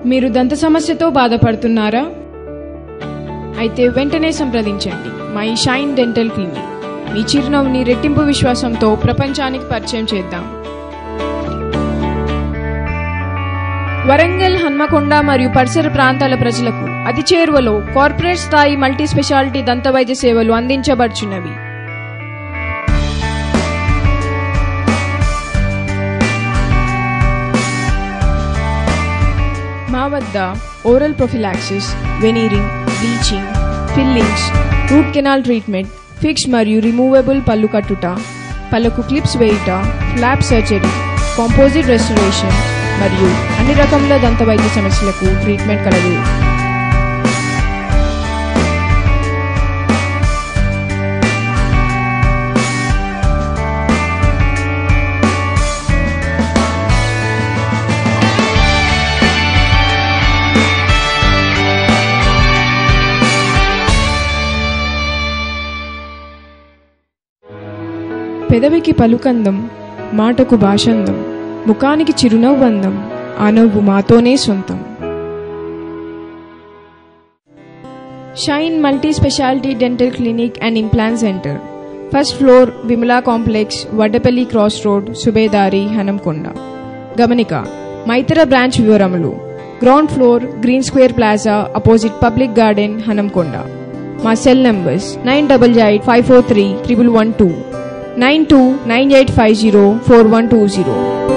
మీరు దంత సమస్యతో బాధపడుతున్నారా? అయితే వెంటనే సంప్రదించండి మై షైన్ డెంటల్ క్లినిక్. మీ చిరునవ్వుని రెట్టింపు విశ్వాసంతో ప్రపంచానికి పరిచయం చేద్దాం. వరంగల్, హన్మకొండ మరియు పరిసర ప్రాంతాల ప్రజలకు అతి చేరువలో కార్పొరేట్ స్థాయి మల్టీ స్పెషాలిటీ దంత వైద్య సేవలు అందించబడుచున్నవి. మా వద్ద oral prophylaxis, veneering, bleaching, fillings, root canal treatment, fix మరియు రిమూవబుల్ పళ్ళు కట్టుట, పళ్ళకు క్లిప్స్ వేయుట, ఫ్లాప్ సర్జరీ, కాంపోజిట్ రెస్టరేషన్ మరియు అన్ని రకముల దంత వైద్య సమస్యలకు ట్రీట్మెంట్ కలదు. పెదవికి పలుకందం, మాటకు భాషందం, ముఖానికి చిరునవ్వందం, ఆ నవ్వు మాతోనే సొంతం. Shine multi speciality dental clinic and implant centre, first floor, Vimala complex, Vaddepalli cross road, Subedari, Hanamkonda. గమనిక: మా ఇతర బ్రాంచ్ వివరములు: ground floor, green square plaza, opposite public garden, Hanamkonda. మా సెల్ నంబర్స్ 9885431112, 9298504120.